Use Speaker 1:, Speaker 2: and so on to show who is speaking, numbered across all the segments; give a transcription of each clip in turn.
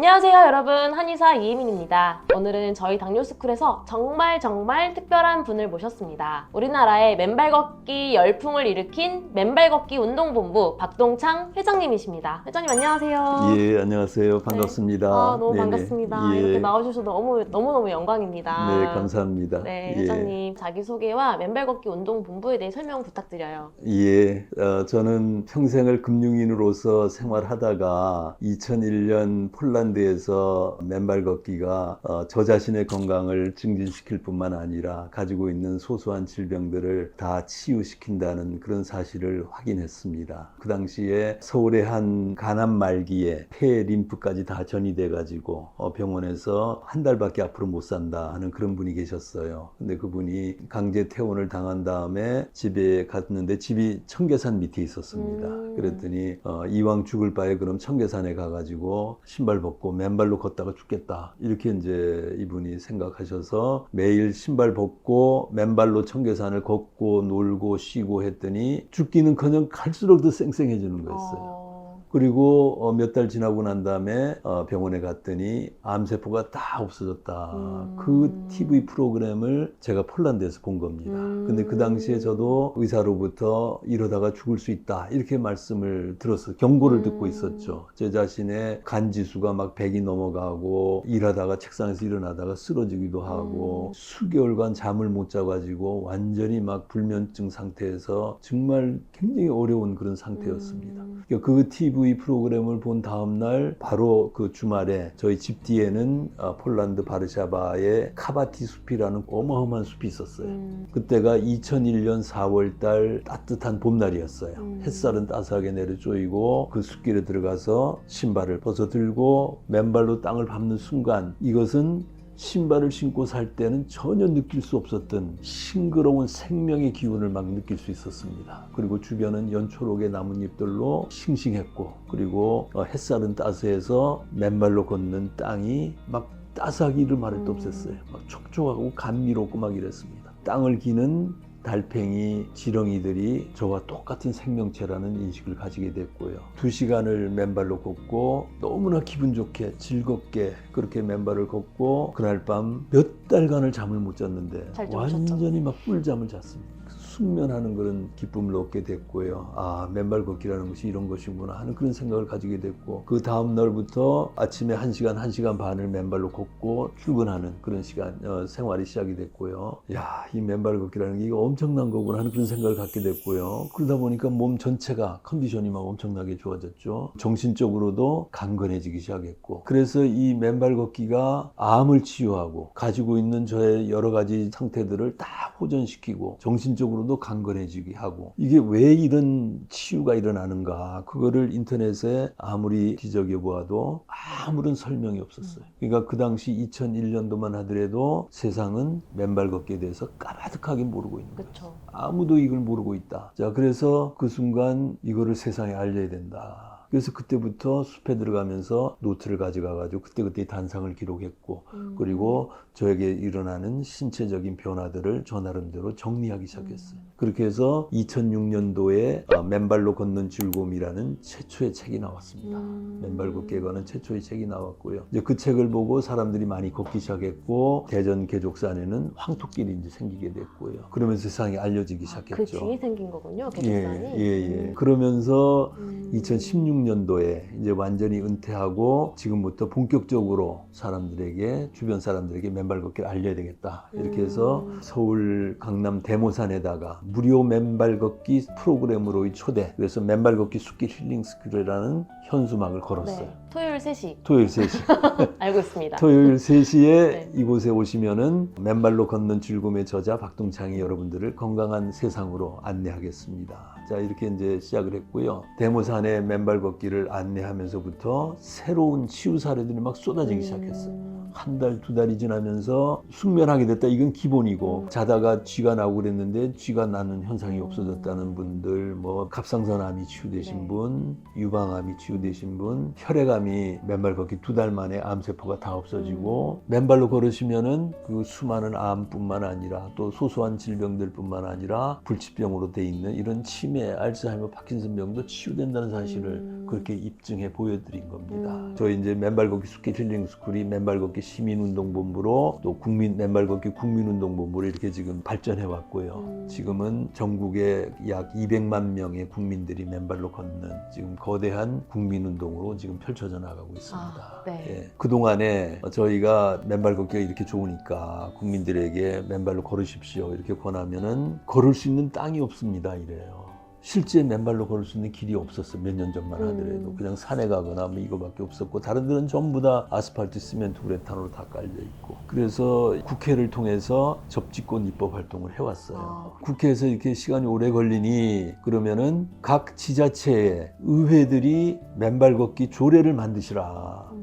Speaker 1: 안녕하세요 여러분, 한의사 이혜민입니다. 오늘은 저희 당뇨스쿨에서 정말 특별한 분을 모셨습니다. 우리나라의 맨발 걷기 열풍을 일으킨 맨발 걷기 운동본부 박동창 회장님이십니다. 회장님 안녕하세요.
Speaker 2: 예, 안녕하세요. 반갑습니다.
Speaker 1: 너무
Speaker 2: 네네.
Speaker 1: 반갑습니다.
Speaker 2: 예.
Speaker 1: 이렇게 나와주셔서 너무너무 영광입니다.
Speaker 2: 네, 감사합니다.
Speaker 1: 네,
Speaker 2: 예.
Speaker 1: 회장님 자기소개와 맨발 걷기 운동본부에 대해 설명 부탁드려요.
Speaker 2: 예, 저는 평생을 금융인으로서 생활하다가 2001년 폴란드에서 맨발 걷기가 저 자신의 건강을 증진시킬 뿐만 아니라 가지고 있는 소소한 질병들을 다 치유시킨다는 그런 사실을 확인했습니다. 그 당시에 서울의 한 간암 말기에 폐 림프까지 다 전이돼 가지고 병원에서 한 달밖에 앞으로 못 산다 하는 그런 분이 계셨어요. 근데 그분이 강제 퇴원을 당한 다음에 집에 갔는데 집이 청계산 밑에 있었습니다. 그랬더니 이왕 죽을 바에 그럼 청계산에 가가지고 신발 벗고 맨발로 걷다가 죽겠다, 이렇게 이제 이분이 생각하셔서 매일 신발 벗고 맨발로 청계산을 걷고 놀고 쉬고 했더니 죽기는커녕 갈수록 더 쌩쌩해지는 거였어요. 그리고 몇 달 지나고 난 다음에 병원에 갔더니 암세포가 다 없어졌다. 그 TV 프로그램을 제가 폴란드에서 본 겁니다. 근데 그 당시에 저도 의사로부터 이러다가 죽을 수 있다, 이렇게 말씀을 들었어요. 경고를 듣고 있었죠. 제 자신의 간 지수가 막 100이 넘어가고 일하다가 책상에서 일어나다가 쓰러지기도 하고 수개월간 잠을 못 자가지고 완전히 막 불면증 상태에서 정말 굉장히 어려운 그런 상태였습니다. 그 TV 프로그램을 본 다음날 바로 그 주말에 저희 집 뒤에는 폴란드 바르샤바에 카바티 숲이라는 어마어마한 숲이 있었어요. 그때가 2001년 4월달 따뜻한 봄날이었어요. 햇살은 따스하게 내려쪼이고 그 숲길에 들어가서 신발을 벗어 들고 맨발로 땅을 밟는 순간, 이것은 신발을 신고 살 때는 전혀 느낄 수 없었던 싱그러운 생명의 기운을 막 느낄 수 있었습니다. 그리고 주변은 연초록의 나뭇잎들로 싱싱했고, 그리고 햇살은 따스해서 맨발로 걷는 땅이 막 따스하기를 말할 데 없었어요. 막 촉촉하고 감미롭고 막 이랬습니다. 땅을 기는 달팽이, 지렁이들이 저와 똑같은 생명체라는 인식을 가지게 됐고요. 2시간을 맨발로 걷고 너무나 기분 좋게 즐겁게 그렇게 맨발을 걷고 그날 밤 몇 달간을 잠을 못 잤는데 완전히 막 꿀잠을 잤습니다. 숙면하는 그런 기쁨을 얻게 됐고요. 아, 맨발 걷기라는 것이 이런 것이구나 하는 그런 생각을 가지게 됐고, 그 다음 날부터 아침에 1시간 반을 맨발로 걷고 출근하는 그런 시간 생활이 시작이 됐고요. 야, 이 맨발 걷기라는 게 이거 엄청난 거구나 하는 그런 생각을 갖게 됐고요. 그러다 보니까 몸 전체가 컨디션이 막 엄청나게 좋아졌죠. 정신적으로도 강건해지기 시작했고, 그래서 이 맨발 걷기가 암을 치유하고 가지고 있는 저의 여러 가지 상태들을 다 호전시키고 정신적으로도 강건해지게 하고, 이게 왜 이런 치유가 일어나는가, 그거를 인터넷에 아무리 뒤적여 보아도 아무런 설명이 없었어요. 그러니까 그 당시 2001년도만 하더라도 세상은 맨발 걷기에 대해서 까마득하게 모르고 있는 거예요.
Speaker 1: 그쵸.
Speaker 2: 아무도 이걸 모르고 있다. 자, 그래서 그 순간 이거를 세상에 알려야 된다. 그래서 그때부터 숲에 들어가면서 노트를 가져가가지고 그때 단상을 기록했고, 그리고 저에게 일어나는 신체적인 변화들을 저 나름대로 정리하기 시작했어요. 그렇게 해서 2006년도에 맨발로 걷는 즐거움이라는 최초의 책이 나왔습니다. 맨발 걷기에 관한 최초의 책이 나왔고요. 이제 그 책을 보고 사람들이 많이 걷기 시작했고, 대전 개족산에는 황토길이 이제 생기게 됐고요. 그러면서 세상에 알려지기 시작했죠.
Speaker 1: 그 뒤에 생긴 거군요, 개족산이.
Speaker 2: 예. 그러면서 2016년도에 이제 완전히 은퇴하고 지금부터 본격적으로 사람들에게, 주변 사람들에게 맨발 걷기를 알려야 되겠다, 이렇게 해서 서울 강남 대모산에다가 무료 맨발 걷기 프로그램으로의 초대, 그래서 맨발 걷기 숲길 힐링 스쿨이라는 현수막을 걸었어요.
Speaker 1: 네. 토요일 3시.
Speaker 2: 토요일 3시.
Speaker 1: 알고 있습니다.
Speaker 2: 토요일 3시에
Speaker 1: 네.
Speaker 2: 이곳에 오시면은 맨발로 걷는 즐거움의 저자 박동창이 여러분들을 건강한 세상으로 안내하겠습니다. 자, 이렇게 이제 시작을 했고요. 대모산의 맨발 걷기를 안내하면서부터 새로운 치유 사례들이 막 쏟아지기 시작했어요. 한 달, 2달이 지나면서 숙면하게 됐다, 이건 기본이고, 자다가 쥐가 나고 그랬는데 쥐가 나는 현상이 없어졌다는 분들, 뭐 갑상선암이 치유되신 분, 유방암이 치유되신 분, 혈액암이 맨발 걷기 2달 만에 암세포가 다 없어지고, 맨발로 걸으시면은 그 수많은 암뿐만 아니라 또 소소한 질병들뿐만 아니라 불치병으로 돼 있는 이런 치매, 알츠하이머, 파킨슨병도 치유된다는 사실을 그렇게 입증해 보여드린 겁니다. 저희 이제 맨발 걷기 스킷 힐링 스쿨이 맨발 걷기 시민운동본부로 또 국민 맨발 걷기 국민운동본부로 이렇게 지금 발전해 왔고요. 지금은 전국에 약 200만 명의 국민들이 맨발로 걷는 지금 거대한 국민운동으로 지금 펼쳐져 나가고 있습니다.
Speaker 1: 네.
Speaker 2: 예. 그동안에 저희가 맨발 걷기가 이렇게 좋으니까 국민들에게 맨발로 걸으십시오 이렇게 권하면은 걸을 수 있는 땅이 없습니다 이래요. 실제 맨발로 걸을 수 있는 길이 없었어. 몇 년 전만 하더라도 그냥 산에 가거나 뭐 이거밖에 없었고 다른 데는 전부 다 아스팔트, 시멘트, 우레탄으로 다 깔려 있고 그래서 국회를 통해서 접지권 입법 활동을 해왔어요. 국회에서 이렇게 시간이 오래 걸리니 그러면은 각 지자체에 의회들이 맨발 걷기 조례를 만드시라.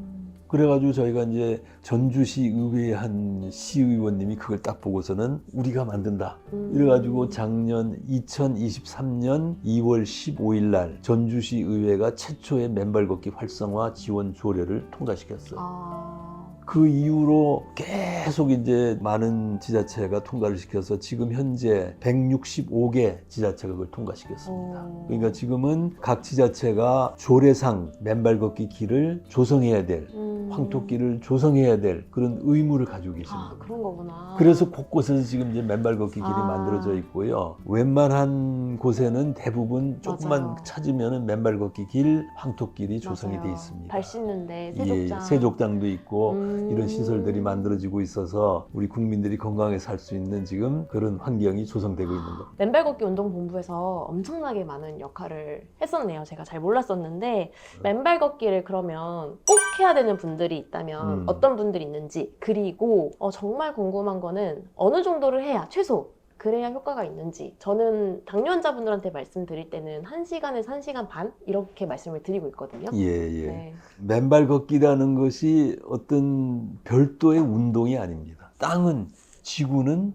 Speaker 2: 그래가지고 저희가 이제 전주시 의회의 한 시의원님이 그걸 딱 보고서는 우리가 만든다. 이래가지고 작년 2023년 2월 15일 날 전주시 의회가 최초의 맨발 걷기 활성화 지원 조례를 통과시켰어요. 그 이후로 계속 이제 많은 지자체가 통과를 시켜서 지금 현재 165개 지자체가 그걸 통과시켰습니다. 그러니까 지금은 각 지자체가 조례상 맨발 걷기 길을 조성해야 될 황토길을 조성해야 될 그런 의무를 가지고 계십니다.
Speaker 1: 그런 거구나.
Speaker 2: 그래서 곳곳에서 지금 이제 맨발 걷기 길이 만들어져 있고요. 웬만한 곳에는 대부분 조금만 찾으면 맨발 걷기 길, 황토길이 조성이 돼 있습니다.
Speaker 1: 발 씻는데 세족장.
Speaker 2: 예, 세족장도 있고 이런 시설들이 만들어지고 있어서 우리 국민들이 건강하게 살 수 있는 지금 그런 환경이 조성되고 있는 겁니다.
Speaker 1: 맨발 걷기 운동본부에서 엄청나게 많은 역할을 했었네요. 제가 잘 몰랐었는데 맨발 걷기를 그러면 꼭 해야 되는 분들이 있다면 어떤 분들이 있는지 그리고 정말 궁금한 거는 어느 정도를 해야 최소 그래야 효과가 있는지 저는 당뇨 환자분들한테 말씀드릴 때는 1시간에서 1시간 반 이렇게 말씀을 드리고 있거든요.
Speaker 2: 예.
Speaker 1: 네.
Speaker 2: 맨발 걷기라는 것이 어떤 별도의 운동이 아닙니다. 땅은 지구는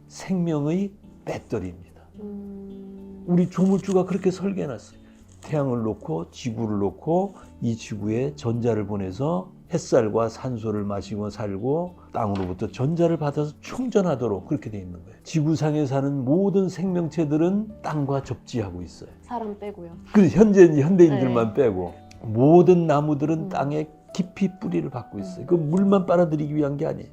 Speaker 2: 생명의 배터리입니다. 우리 조물주가 그렇게 설계해놨어요. 태양을 놓고 지구를 놓고 이 지구에 전자를 보내서 햇살과 산소를 마시고 살고 땅으로부터 전자를 받아서 충전하도록 그렇게 돼 있는 거예요. 지구상에 사는 모든 생명체들은 땅과 접지하고 있어요.
Speaker 1: 사람 빼고요.
Speaker 2: 현대인들만 빼고 모든 나무들은 땅에 깊이 뿌리를 받고 있어요. 그 물만 빨아들이기 위한 게 아니에요.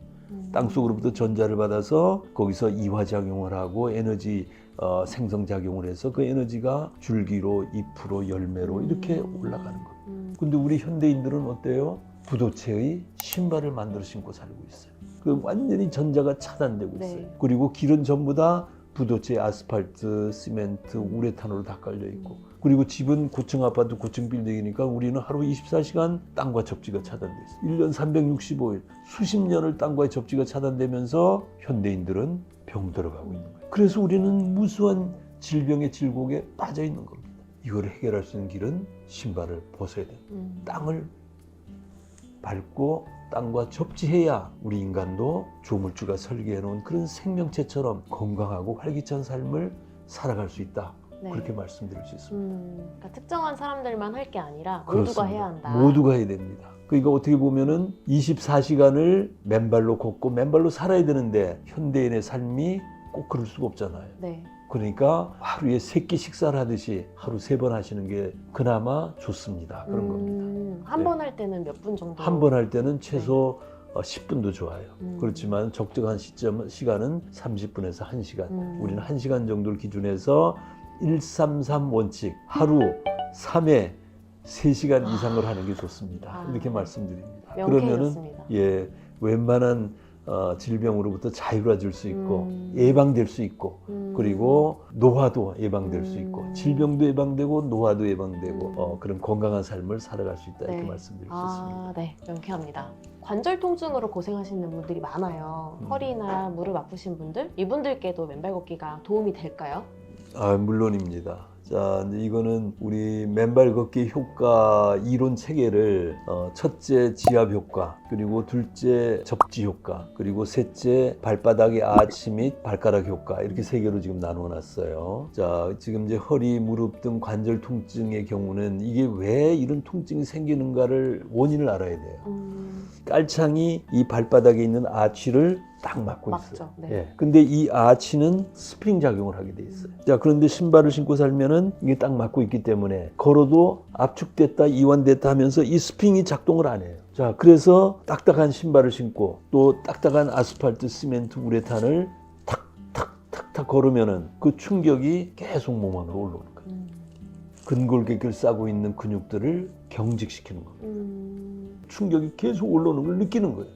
Speaker 2: 땅 속으로부터 전자를 받아서 거기서 이화작용을 하고 에너지 생성작용을 해서 그 에너지가 줄기로 잎으로 열매로 이렇게 올라가는 거예요. 근데 우리 현대인들은 어때요? 부도체의 신발을 만들어 신고 살고 있어요. 그 완전히 전자가 차단되고 있어요. 그리고 길은 전부 다 부도체, 아스팔트, 시멘트, 우레탄으로 다 깔려 있고 그리고 집은 고층 아파트, 고층 빌딩이니까 우리는 하루 24시간 땅과 접지가 차단돼 있어요. 1년 365일 수십 년을 땅과의 접지가 차단되면서 현대인들은 병 들어가고 있는 거예요. 그래서 우리는 무수한 질병의 질곡에 빠져 있는 겁니다. 이걸 해결할 수 있는 길은 신발을 벗어야 돼요. 땅을 밟고 땅과 접지해야 우리 인간도 조물주가 설계해 놓은 그런 생명체처럼 건강하고 활기찬 삶을 살아갈 수 있다. 그렇게 말씀드릴 수 있습니다.
Speaker 1: 그러니까 특정한 사람들만 할 게 아니라
Speaker 2: 그렇습니다.
Speaker 1: 모두가 해야 한다.
Speaker 2: 모두가 해야 됩니다. 그러니까 어떻게 보면은 24시간을 맨발로 걷고 맨발로 살아야 되는데 현대인의 삶이 꼭 그럴 수가 없잖아요.
Speaker 1: 네.
Speaker 2: 그러니까 하루에 3끼 식사를 하듯이 하루 3번 하시는 게 그나마 좋습니다. 그런 겁니다.
Speaker 1: 한 번 할 때는 몇 분 정도?
Speaker 2: 한 번 할 때는 최소 10분도 좋아요. 그렇지만 적정한 시간은 30분에서 1시간. 우리는 1시간 정도를 기준해서 133 원칙 하루 3회 3시간 이상을 하는 게 좋습니다. 이렇게 말씀드립니다. 그러면은 웬만한 질병으로부터 자유로워질 수 있고 예방될 수 있고 그리고 노화도 예방될 수 있고 질병도 예방되고 노화도 예방되고 그런 건강한 삶을 살아갈 수 있다 이렇게 말씀드릴 수 있습니다.
Speaker 1: 네, 명쾌합니다. 관절 통증으로 고생하시는 분들이 많아요. 허리나 무릎 아프신 분들 이분들께도 맨발 걷기가 도움이 될까요?
Speaker 2: 물론입니다. 자, 이제 이거는 우리 맨발 걷기 효과 이론 체계를 첫째 지압 효과, 그리고 둘째 접지 효과, 그리고 셋째 발바닥의 아치 및 발가락 효과 이렇게 세 개로 지금 나누어 놨어요. 자, 지금 이제 허리, 무릎 등 관절 통증의 경우는 이게 왜 이런 통증이 생기는가를 원인을 알아야 돼요. 깔창이 이 발바닥에 있는 아치를 딱 맞고
Speaker 1: 맞죠.
Speaker 2: 있어요.
Speaker 1: 네.
Speaker 2: 예. 근데 이 아치는 스프링 작용을 하게 돼 있어요. 자, 그런데 신발을 신고 살면은 이게 딱 맞고 있기 때문에 걸어도 압축됐다, 이완됐다 하면서 이 스프링이 작동을 안 해요. 자, 그래서 딱딱한 신발을 신고 또 딱딱한 아스팔트, 시멘트, 우레탄을 탁탁탁탁 걸으면은 그 충격이 계속 몸 안으로 올라오는 거예요. 근골격을 싸고 있는 근육들을 경직시키는 겁니다. 충격이 계속 올라오는 걸 느끼는 거예요.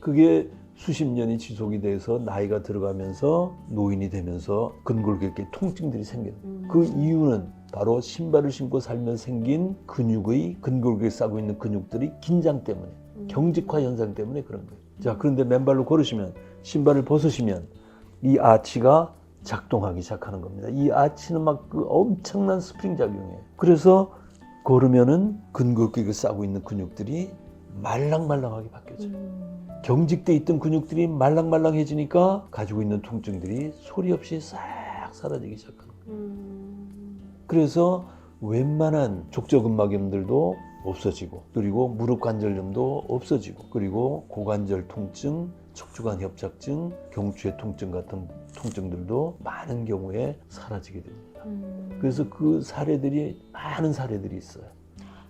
Speaker 2: 그게 수십 년이 지속이 돼서 나이가 들어가면서 노인이 되면서 근골격계 통증들이 생겨요. 그 이유는 바로 신발을 신고 살면서 생긴 근육의 근골격에 싸고 있는 근육들이 긴장 때문에 경직화 현상 때문에 그런 거예요. 자, 그런데 맨발로 걸으시면 신발을 벗으시면 이 아치가 작동하기 시작하는 겁니다. 이 아치는 막 그 엄청난 스프링 작용이에요. 그래서 걸으면은 근골격에 싸고 있는 근육들이 말랑말랑하게 바뀌어져요. 경직돼 있던 근육들이 말랑말랑해지니까 가지고 있는 통증들이 소리 없이 싹 사라지기 시작하는 거예요. 그래서 웬만한 족저근막염들도 없어지고 그리고 무릎 관절염도 없어지고 그리고 고관절 통증, 척추관 협착증, 경추의 통증 같은 통증들도 많은 경우에 사라지게 됩니다. 그래서 그 사례들이 많은 사례들이 있어요.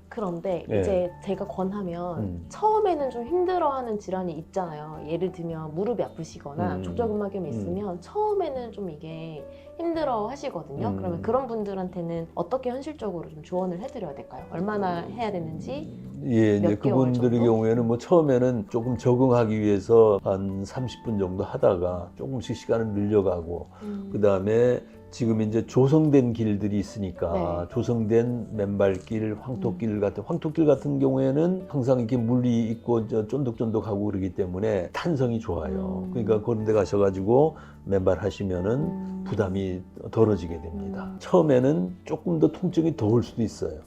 Speaker 1: 그런데
Speaker 2: 네.
Speaker 1: 이제 제가 권하면 처음에는 좀 힘들어하는 질환이 있잖아요. 예를 들면 무릎이 아프시거나 족저근막염이 있으면 처음에는 좀 이게 힘들어 하시거든요. 그러면 그런 분들한테는 어떻게 현실적으로 좀 조언을 해드려야 될까요? 얼마나 해야 되는지?
Speaker 2: 예, 이제
Speaker 1: 몇 개월
Speaker 2: 그분들의
Speaker 1: 정도?
Speaker 2: 경우에는 뭐 처음에는 조금 적응하기 위해서 한 30분 정도 하다가 조금씩 시간을 늘려가고 그 다음에 지금 이제 조성된 길들이 있으니까
Speaker 1: 네.
Speaker 2: 조성된 맨발길, 황토길 같은 경우에는 항상 이렇게 물이 있고 쫀득쫀득하고 그러기 때문에 탄성이 좋아요. 그러니까 그런 데 가셔가지고 맨발 하시면은 부담이 덜어지게 됩니다. 처음에는 조금 더 통증이 더 올 수도 있어요.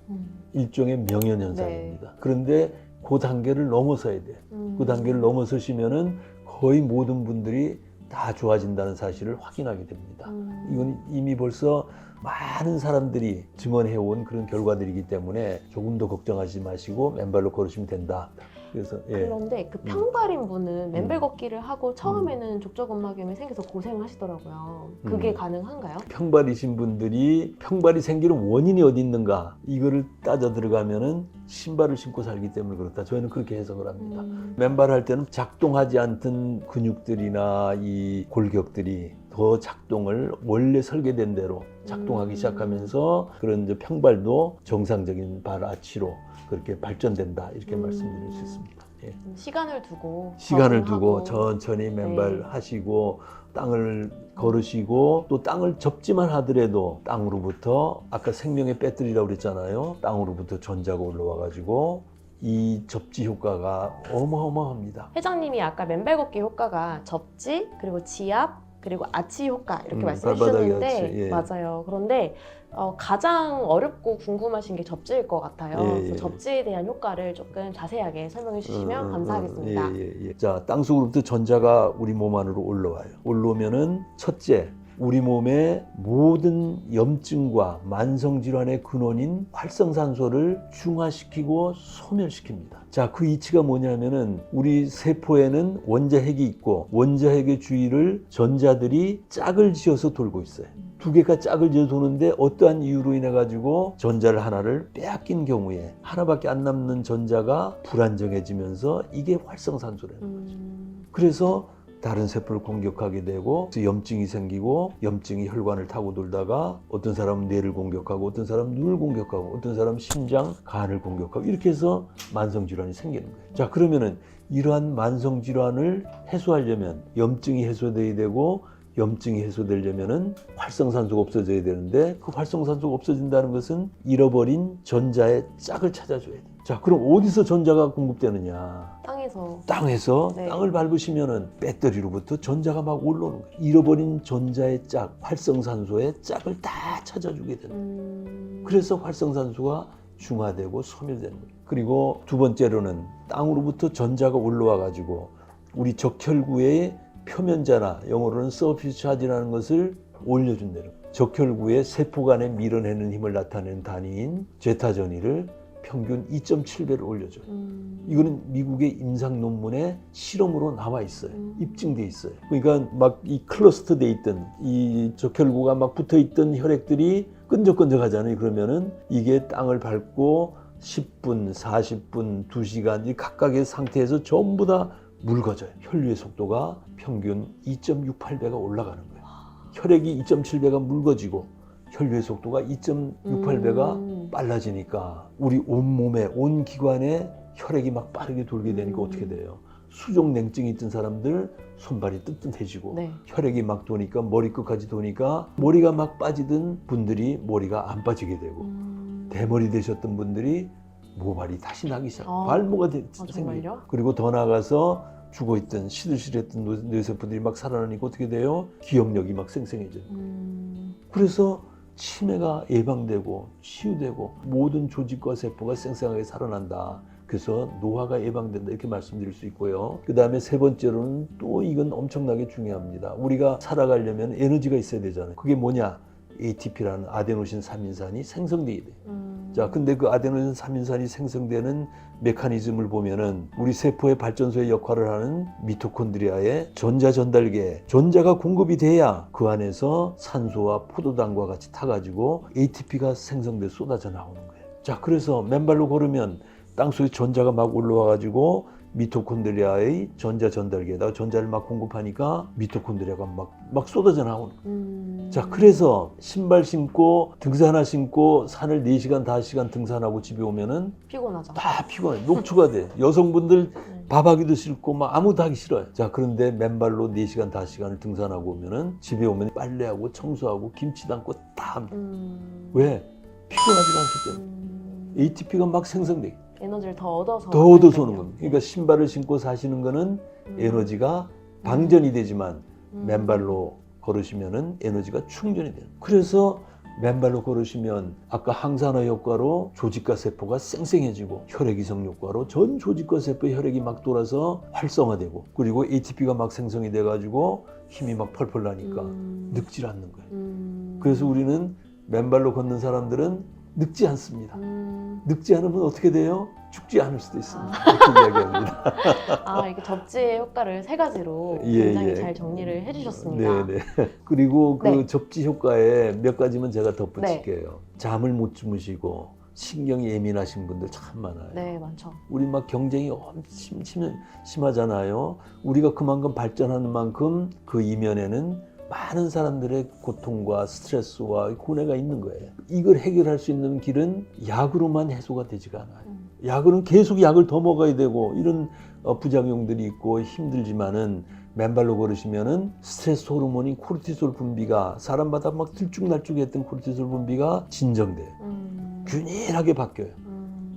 Speaker 2: 일종의 명현 현상입니다.
Speaker 1: 네.
Speaker 2: 그런데 그 단계를 넘어서야 돼요. 그 단계를 넘어서시면은 거의 모든 분들이 다 좋아진다는 사실을 확인하게 됩니다. 이건 이미 벌써 많은 사람들이 증언해온 그런 결과들이기 때문에 조금 더 걱정하지 마시고 맨발로 걸으시면 된다. 그래서
Speaker 1: 그런데 그 평발인 분은 맨발 걷기를 하고 처음에는 족저근막염이 생겨서 고생을 하시더라고요. 그게 가능한가요?
Speaker 2: 평발이신 분들이 평발이 생기는 원인이 어디 있는가 이거를 따져 들어가면은 신발을 신고 살기 때문에 그렇다. 저희는 그렇게 해석을 합니다. 맨발 할 때는 작동하지 않던 근육들이나 이 골격들이 더 작동을 원래 설계된 대로 작동하기 시작하면서 그런 이제 평발도 정상적인 발 아치로 그렇게 발전된다 이렇게 말씀드릴 수 있습니다. 예.
Speaker 1: 시간을 두고
Speaker 2: 시간을
Speaker 1: 적응하고.
Speaker 2: 두고 천천히 맨발
Speaker 1: 네.
Speaker 2: 하시고 땅을 걸으시고 또 땅을 접지만 하더라도 땅으로부터 아까 생명의 배터리라고 그랬잖아요. 땅으로부터 전자가 올라와 가지고 이 접지 효과가 어마어마합니다.
Speaker 1: 회장님이 아까 맨발 걷기 효과가 접지 그리고 지압 그리고 아치 효과 이렇게 말씀해
Speaker 2: 발바닥이
Speaker 1: 주셨는데
Speaker 2: 아치, 예.
Speaker 1: 맞아요. 그런데 가장 어렵고 궁금하신 게 접지일 것 같아요.
Speaker 2: 예,
Speaker 1: 그래서
Speaker 2: 예.
Speaker 1: 접지에 대한 효과를 조금 자세하게 설명해 주시면 감사하겠습니다.
Speaker 2: 예. 자, 땅속으로부터 전자가 우리 몸 안으로 올라와요. 올라오면은 첫째, 우리 몸의 모든 염증과 만성질환의 근원인 활성산소를 중화시키고 소멸시킵니다. 자, 그 이치가 뭐냐면은 우리 세포에는 원자핵이 있고 원자핵의 주위를 전자들이 짝을 지어서 돌고 있어요. 두 개가 짝을 지어 도는데 어떠한 이유로 인해 가지고 전자를 하나를 빼앗긴 경우에 하나밖에 안 남는 전자가 불안정해지면서 이게 활성산소래요. 그래서 다른 세포를 공격하게 되고 염증이 생기고 염증이 혈관을 타고 돌다가 어떤 사람은 뇌를 공격하고 어떤 사람은 눈을 공격하고 어떤 사람은 심장, 간을 공격하고 이렇게 해서 만성질환이 생기는 거예요. 자, 그러면은 이러한 만성질환을 해소하려면 염증이 해소돼야 되고 염증이 해소되려면은 활성산소가 없어져야 되는데 그 활성산소가 없어진다는 것은 잃어버린 전자의 짝을 찾아줘야 돼요. 자, 그럼 어디서 전자가 공급되느냐? 땅에서
Speaker 1: 네.
Speaker 2: 땅을 밟으시면은 배터리로부터 전자가 막 올라오는 거예요. 잃어버린 전자의 짝, 활성산소의 짝을 다 찾아주게 되는 거예요. 그래서 활성산소가 중화되고 소멸되는 거예요. 그리고 두 번째로는 땅으로부터 전자가 올라와 가지고 우리 적혈구의 표면자나 영어로는 서피스 차지라는 것을 올려준다는 거예요. 적혈구의 세포 간에 밀어내는 힘을 나타내는 단위인 제타 전위를 평균 2.7배를 올려줘요. 이거는 미국의 임상 논문에 실험으로 나와 있어요. 입증돼 있어요. 그러니까 막 이 클러스터 돼 있던 이 적혈구가 막 붙어 있던 혈액들이 끈적끈적하잖아요. 그러면은 이게 땅을 밟고 10분, 40분, 2시간 이 각각의 상태에서 전부 다 묽어져요. 혈류의 속도가 평균 2.68배가 올라가는 거예요. 혈액이 2.7배가 묽어지고 혈류의 속도가 2.68배가 빨라지니까 우리 온몸에 온 기관에 혈액이 막 빠르게 돌게 되니까 어떻게 돼요? 수족 냉증이 있던 사람들 손발이 뜨뜻해지고
Speaker 1: 네.
Speaker 2: 혈액이 막 도니까 머리끝까지 도니까 머리가 막 빠지던 분들이 머리가 안 빠지게 되고 대머리 되셨던 분들이 모발이 다시 나기 시작. 발모가 생겨요.
Speaker 1: 정말요?
Speaker 2: 그리고 더 나아가서 죽어있던 시들시들했던 뇌세포들이 막 살아나니까 어떻게 돼요? 기억력이 막 생생해져요. 그래서 치매가 예방되고 치유되고 모든 조직과 세포가 생생하게 살아난다. 그래서 노화가 예방된다 이렇게 말씀드릴 수 있고요. 그 다음에 세 번째로는 또 이건 엄청나게 중요합니다. 우리가 살아가려면 에너지가 있어야 되잖아요. 그게 뭐냐? ATP라는 아데노신 3인산이 생성돼야 돼요. 자, 근데 그 아데노신 3인산이 생성되는 메커니즘을 보면은 우리 세포의 발전소의 역할을 하는 미토콘드리아의 전자 전달계, 전자가 공급이 돼야 그 안에서 산소와 포도당과 같이 타가지고 ATP가 생성돼 쏟아져 나오는 거예요. 자, 그래서 맨발로 걸으면 땅속에 전자가 막 올라와가지고 미토콘드리아의 전자 전달계에다가 전자를 막 공급하니까 미토콘드리아가 막 쏟아져 나오는 거예요. 자, 그래서 신발 신고 등산화 신고 산을 4시간, 5시간 등산하고 집에 오면은
Speaker 1: 피곤하죠.
Speaker 2: 다 피곤해. 녹초가 돼. 여성분들 밥하기도 싫고 막 아무도 하기 싫어요. 자, 그런데 맨발로 4시간, 5시간을 등산하고 오면은 집에 오면 빨래하고 청소하고 김치 담고 다 합니다. 왜? 피곤하지가 않기 때문에. ATP가 막 생성돼.
Speaker 1: 에너지를 더 얻어서
Speaker 2: 오는 겁니다. 그러니까 신발을 신고 사시는 거는 에너지가 방전이 되지만 맨발로 걸으시면은 에너지가 충전이 돼요. 그래서 맨발로 걸으시면 아까 항산화 효과로 조직과 세포가 생생해지고 혈액 이송 효과로 전 조직과 세포의 혈액이 막 돌아서 활성화되고 그리고 ATP가 막 생성이 돼가지고 힘이 막 펄펄 나니까 늙질 않는 거예요. 그래서 우리는 맨발로 걷는 사람들은 늙지 않습니다. 늙지 않으면 어떻게 돼요? 죽지 않을 수도 있습니다. 이렇게 이야기합니다.
Speaker 1: 이게 접지의 효과를 3가지로
Speaker 2: 예,
Speaker 1: 굉장히
Speaker 2: 예.
Speaker 1: 잘 정리를 해주셨습니다.
Speaker 2: 네네. 그리고 그
Speaker 1: 네.
Speaker 2: 접지 효과에 몇 가지만 제가 덧붙일게요. 잠을 못 주무시고 신경이 예민하신 분들 참 많아요.
Speaker 1: 네, 많죠.
Speaker 2: 우리 막 경쟁이 엄청 심하잖아요. 우리가 그만큼 발전하는 만큼 그 이면에는 많은 사람들의 고통과 스트레스와 고뇌가 있는 거예요. 이걸 해결할 수 있는 길은 약으로만 해소가 되지가 않아요. 약은 계속 약을 더 먹어야 되고 이런 부작용들이 있고 힘들지만은 맨발로 걸으시면은 스트레스 호르몬인 코르티솔 분비가 사람마다 막 들쭉날쭉했던 코르티솔 분비가 진정돼요. 균일하게 바뀌어요.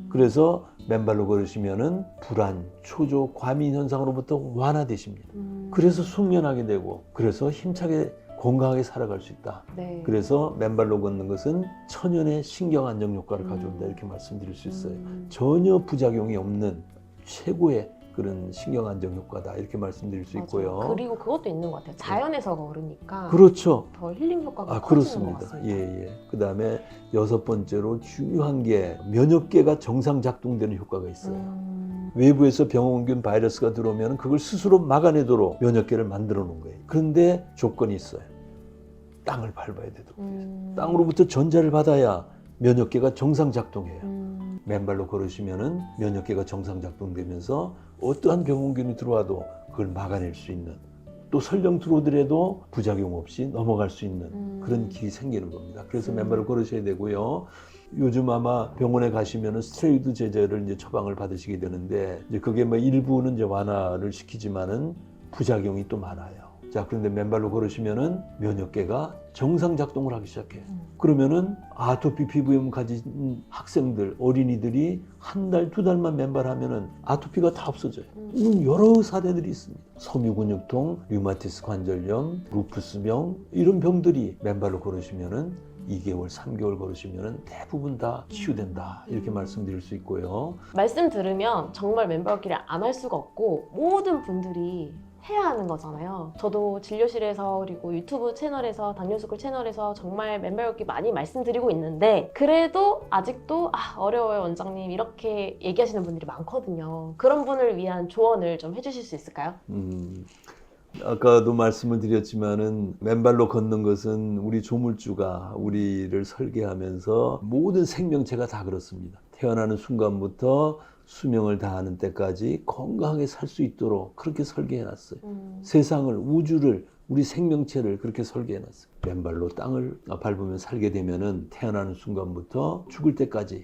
Speaker 2: 그래서 맨발로 걸으시면은 불안, 초조, 과민 현상으로부터 완화되십니다. 그래서 숙면하게 되고 그래서 힘차게 건강하게 살아갈 수 있다.
Speaker 1: 네.
Speaker 2: 그래서 맨발로 걷는 것은 천연의 신경 안정 효과를 가져온다 이렇게 말씀드릴 수 있어요. 전혀 부작용이 없는 최고의 그런 신경 안정 효과다 이렇게 말씀드릴 수 있고요.
Speaker 1: 그리고 그것도 있는 것 같아요. 자연에서 걸으니까
Speaker 2: 그렇죠.
Speaker 1: 더 힐링 효과가 커지는 것
Speaker 2: 그렇습니다.
Speaker 1: 같습니다.
Speaker 2: 예. 그다음에 6번째로 중요한 게 면역계가 정상 작동되는 효과가 있어요. 외부에서 병원균 바이러스가 들어오면 그걸 스스로 막아내도록 면역계를 만들어 놓은 거예요. 그런데 조건이 있어요. 땅을 밟아야 되도록. 땅으로부터 전자를 받아야 면역계가 정상 작동해요. 맨발로 걸으시면은 면역계가 정상 작동되면서 어떠한 병원균이 들어와도 그걸 막아낼 수 있는 또 설령 들어오더라도 부작용 없이 넘어갈 수 있는 그런 길이 생기는 겁니다. 그래서 맨발로 걸으셔야 되고요. 요즘 아마 병원에 가시면은 스테로이드 제제를 이제 처방을 받으시게 되는데 이제 그게 뭐 일부는 이제 완화를 시키지만은 부작용이 또 많아요. 자, 그런데 맨발로 걸으시면은 면역계가 정상 작동을 하기 시작해요. 그러면은 아토피 피부염 가진 학생들, 어린이들이 1달, 2달만 맨발하면은 아토피가 다 없어져요. 여러 사례들이 있습니다. 섬유근육통, 류마티스 관절염, 루푸스병 이런 병들이 맨발로 걸으시면은 2개월, 3개월 걸으시면은 대부분 다 치유된다 이렇게 말씀드릴 수 있고요.
Speaker 1: 말씀 들으면 정말 맨발 걷기를 안 할 수가 없고 모든 분들이 해야 하는 거잖아요. 저도 진료실에서 그리고 유튜브 채널에서 당뇨스쿨 채널에서 정말 맨발 걷기 많이 말씀드리고 있는데 그래도 아직도 어려워요 원장님 이렇게 얘기하시는 분들이 많거든요. 그런 분을 위한 조언을 좀 해주실 수 있을까요?
Speaker 2: 아까도 말씀을 드렸지만은 맨발로 걷는 것은 우리 조물주가 우리를 설계하면서 모든 생명체가 다 그렇습니다. 태어나는 순간부터 수명을 다하는 때까지 건강하게 살 수 있도록 그렇게 설계해놨어요. 세상을, 우주를, 우리 생명체를 그렇게 설계해놨어요. 맨발로 땅을 밟으며 살게 되면은 태어나는 순간부터 죽을 때까지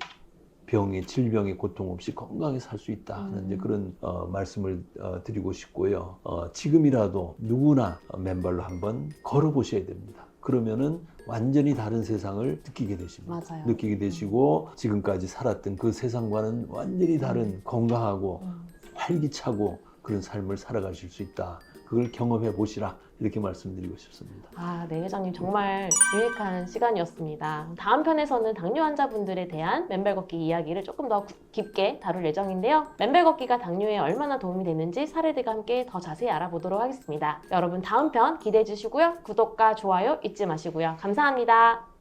Speaker 2: 질병의 고통 없이 건강하게 살 수 있다는 이제 그런 말씀을 드리고 싶고요. 지금이라도 누구나 맨발로 한번 걸어보셔야 됩니다. 그러면은 완전히 다른 세상을 느끼게 되십니다.
Speaker 1: 맞아요.
Speaker 2: 느끼게 되시고 지금까지 살았던 그 세상과는 완전히 다른 건강하고 활기차고 그런 삶을 살아가실 수 있다. 그걸 경험해 보시라. 이렇게 말씀드리고 싶습니다.
Speaker 1: 네, 회장님 정말 유익한 시간이었습니다. 다음 편에서는 당뇨 환자분들에 대한 맨발 걷기 이야기를 조금 더 깊게 다룰 예정인데요. 맨발 걷기가 당뇨에 얼마나 도움이 되는지 사례들과 함께 더 자세히 알아보도록 하겠습니다. 여러분 다음 편 기대해 주시고요. 구독과 좋아요 잊지 마시고요. 감사합니다.